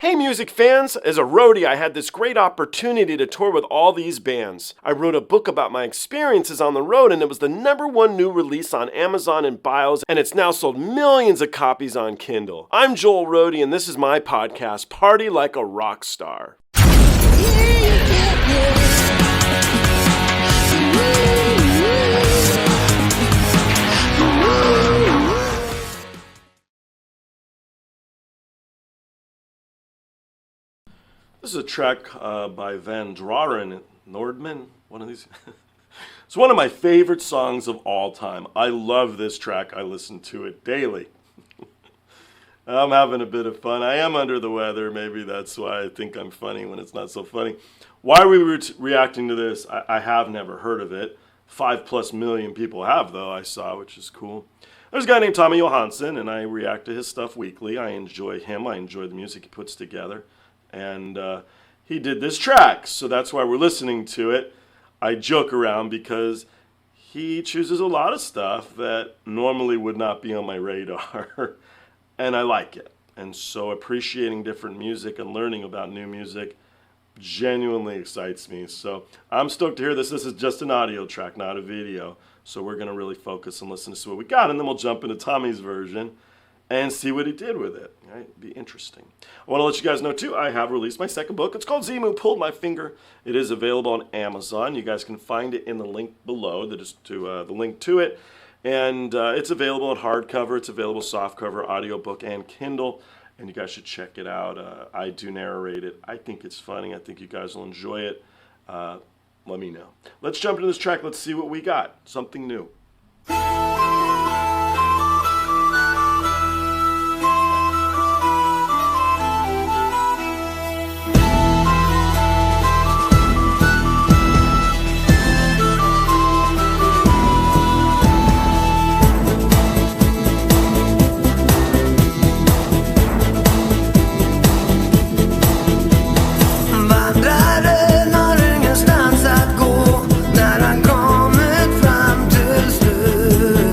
Hey music fans, as a roadie I had this great opportunity to tour with all these bands. I wrote a book about my experiences on the road and it was the #1 new release on Amazon and BIOS and it's now sold millions of copies on Kindle. I'm Joel Roadie and this is my podcast, Party Like a Rock Star. This is a track by Vandraren, Nordman, one of these. It's one of my favorite songs of all time. I love this track. I listen to it daily. I'm having a bit of fun. I am under the weather. Maybe that's why I think I'm funny when it's not so funny. Why are we reacting to this? I have never heard of it. 5+ million people have, though, I saw, which is cool. There's a guy named Johansson, and I react to his stuff weekly. I enjoy him. I enjoy the music he puts together. And he did this track, so that's why we're listening to it. I joke around because he chooses a lot of stuff that normally would not be on my radar, and I like it. And so appreciating different music and learning about new music genuinely excites me. So I'm stoked to hear this. This is just an audio track, not a video. So we're going to really focus and listen to see what we got, and then we'll jump into Tommy's version and see what he did with it. Right? Be interesting. I want to let you guys know, too, I have released my second book. It's called XEMU, Pulled My Finger. It is available on Amazon. You guys can find it in the link below, the link to it. And it's available in hardcover. It's available softcover, audiobook, and Kindle. And you guys should check it out. I do narrate it. I think it's funny. I think you guys will enjoy it. Let me know. Let's jump into this track. Let's see what we got. Something new. Vandraren har ingenstans att gå när han kommit fram till slut.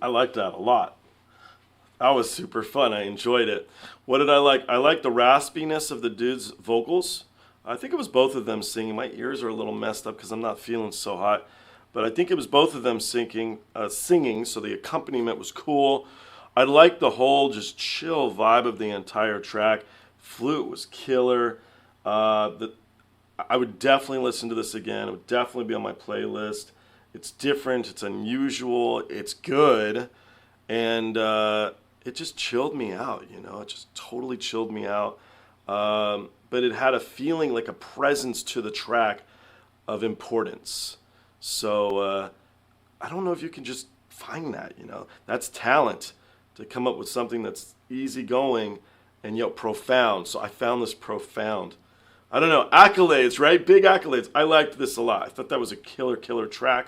I liked that a lot. That was super fun. I enjoyed it. What did I like? I liked the raspiness of the dude's vocals. I think it was both of them singing. My ears are a little messed up because I'm not feeling so hot. But I think it was both of them singing, so the accompaniment was cool. I liked the whole just chill vibe of the entire track. Flute was killer. I would definitely listen to this again. It would definitely be on my playlist. It's different. It's unusual. It's good. And it just chilled me out, you know. It just totally chilled me out. But it had a feeling, like a presence to the track of importance. So I don't know if you can just find that, you know. That's talent, to come up with something that's easygoing and yet profound. So I found this profound. I don't know, accolades, right? Big accolades. I liked this a lot. I thought that was a killer track.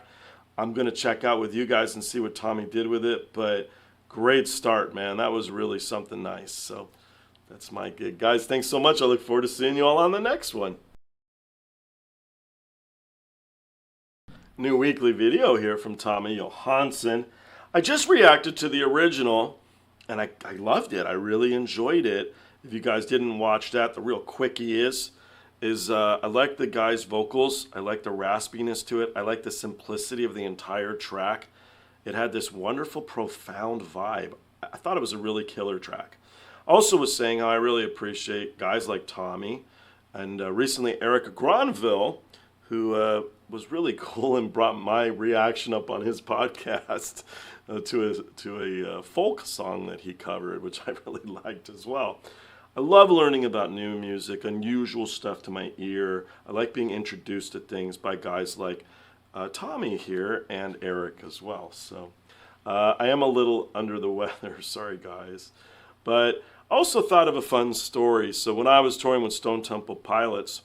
I'm going to check out with you guys and see what Tommy did with it. But great start, man. That was really something nice. So that's my gig. Guys, thanks so much. I look forward to seeing you all on the next one. New weekly video here from Tommy Johansson. I just reacted to the original, and I loved it. I really enjoyed it. If you guys didn't watch that, the real quickie is I like the guy's vocals. I like the raspiness to it. I like the simplicity of the entire track. It had this wonderful, profound vibe. I thought it was a really killer track. Also was saying how I really appreciate guys like Tommy, and recently Eric Granville, who was really cool and brought my reaction up on his podcast to a folk song that he covered, which I really liked as well. I love learning about new music, unusual stuff to my ear. I like being introduced to things by guys like Tommy here and Eric as well. So I am a little under the weather, sorry guys. But I also thought of a fun story. So when I was touring with Stone Temple Pilots,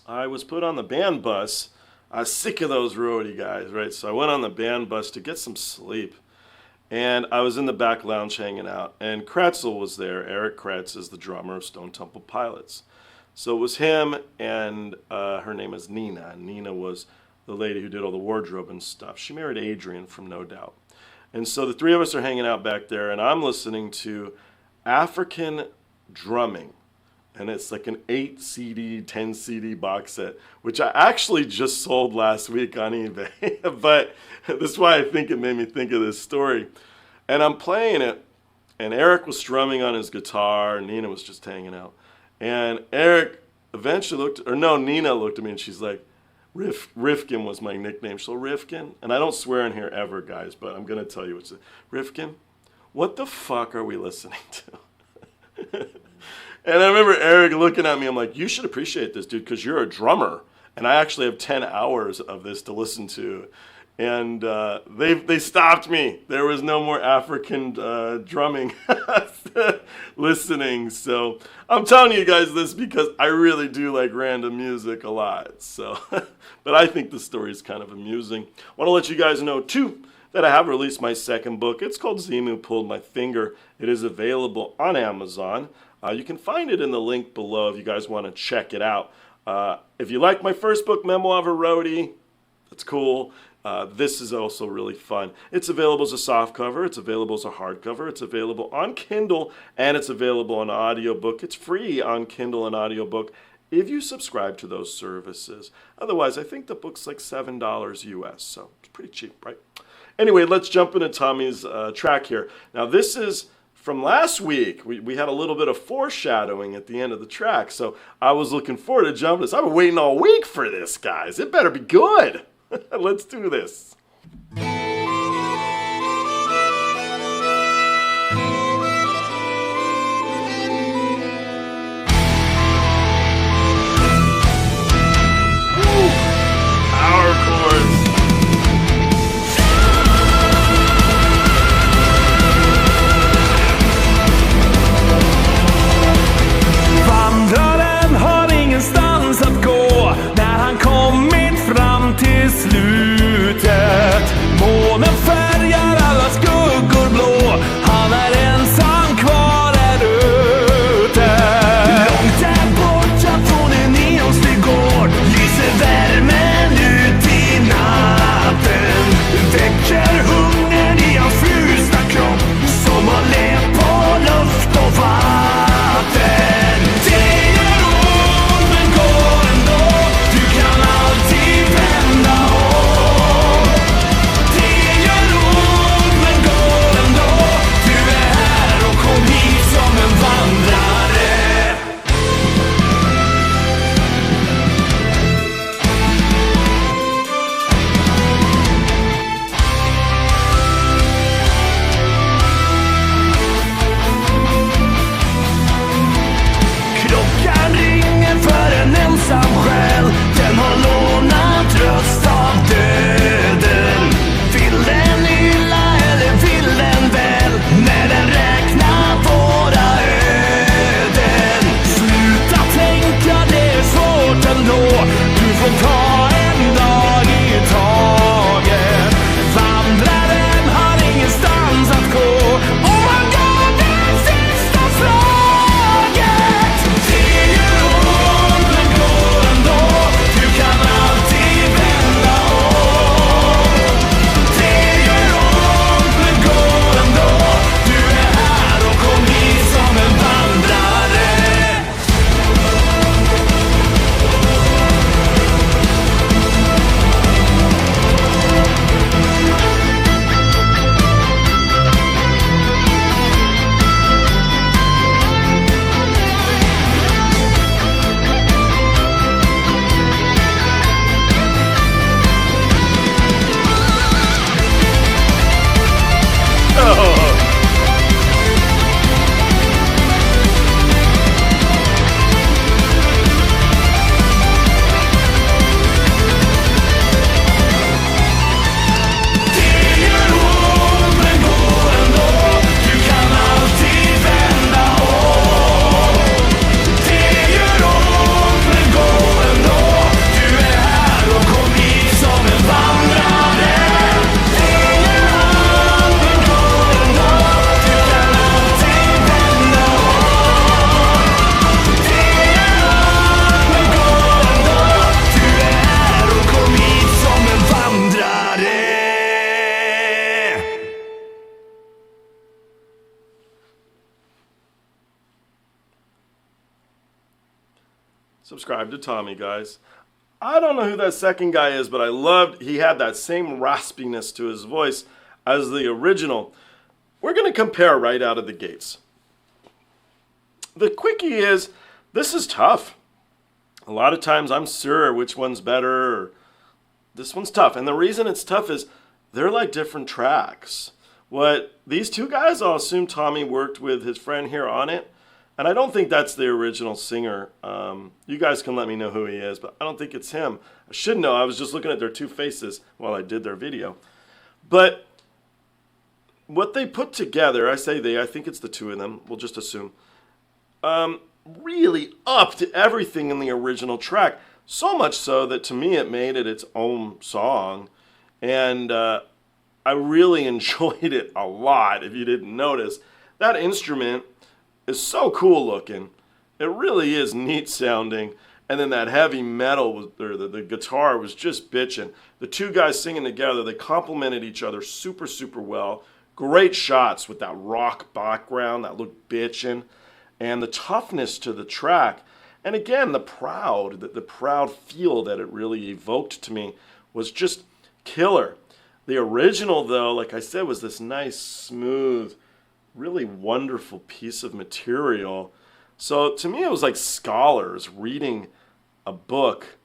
I was put on the band bus. I was sick of those roadie guys, right? So I went on the band bus to get some sleep. And I was in the back lounge hanging out. And Kretzel was there. Eric Kretz is the drummer of Stone Temple Pilots. So it was him, and her name is Nina. And Nina was the lady who did all the wardrobe and stuff. She married Adrian from No Doubt. And so the three of us are hanging out back there, and I'm listening to African drumming. And it's like an 8 CD, 10 CD box set, which I actually just sold last week on eBay. But that's why I think it made me think of this story. And I'm playing it, and Eric was strumming on his guitar, and Nina was just hanging out. And Eric eventually Nina looked at me, and she's like, Rifkin was my nickname. So Rifkin, and I don't swear in here ever, guys, but I'm going to tell you what's it. Rifkin, what the fuck are we listening to? And I remember Eric looking at me, I'm like, you should appreciate this, dude, because you're a drummer. And I actually have 10 hours of this to listen to. And they stopped me. There was no more African drumming listening. So I'm telling you guys this because I really do like random music a lot. So, but I think the story is kind of amusing. I want to let you guys know, too, that I have released my second book. It's called XEMU Pulled My Finger. It is available on Amazon. You can find it in the link below if you guys want to check it out. If you like my first book, Memoir of a Roadie, that's cool. This is also really fun. It's available as a softcover. It's available as a hardcover. It's available on Kindle, and it's available on audiobook. It's free on Kindle and audiobook if you subscribe to those services. Otherwise, I think the book's like $7 US, so it's pretty cheap, right? Anyway, let's jump into Tommy's track here. Now, this is from last week. We had a little bit of foreshadowing at the end of the track, so I was looking forward to jumping this. I've been waiting all week for this, guys. It better be good. Let's do this. Power chords. Vandraren har ingenstans att gå när han kommit fram till slutet. subscribe to Tommy, guys. I don't know who that second guy is, but I loved he had that same raspiness to his voice as the original. We're going to compare right out of the gates. The quickie is, this is tough. A lot of times I'm sure which one's better, or this one's tough. And the reason it's tough is they're like different tracks. What these two guys, I'll assume Tommy worked with his friend here on it. And I don't think that's the original singer. You guys can let me know who he is, but I don't think it's him. I should know. I was just looking at their two faces while I did their video. But what they put together, I say they, I think it's the two of them. We'll just assume. Really upped everything in the original track. So much so that to me it made it its own song. And I really enjoyed it a lot, if you didn't notice. That instrument is so cool looking. It really is neat sounding. And then that heavy metal, or the guitar was just bitching. The two guys singing together, they complemented each other super, super well. Great shots with that rock background that looked bitching. And the toughness to the track. And again, the proud feel that it really evoked to me was just killer. The original, though, like I said, was this nice, smooth, really wonderful piece of material. So to me, it was like scholars reading a book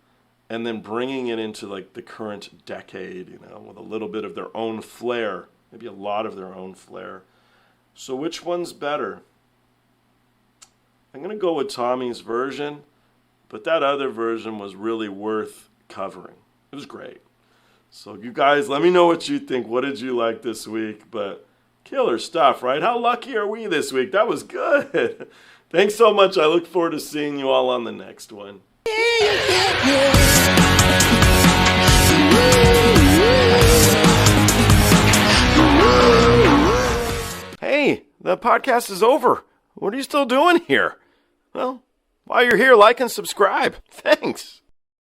and then bringing it into like the current decade, you know, with a little bit of their own flair, maybe a lot of their own flair. So which one's better? I'm going to go with Tommy's version, but that other version was really worth covering. It was great. So you guys, let me know what you think. What did you like this week? But killer stuff, right? How lucky are we this week? That was good. Thanks so much. I look forward to seeing you all on the next one. Hey, the podcast is over. What are you still doing here? Well, while you're here, like and subscribe. Thanks.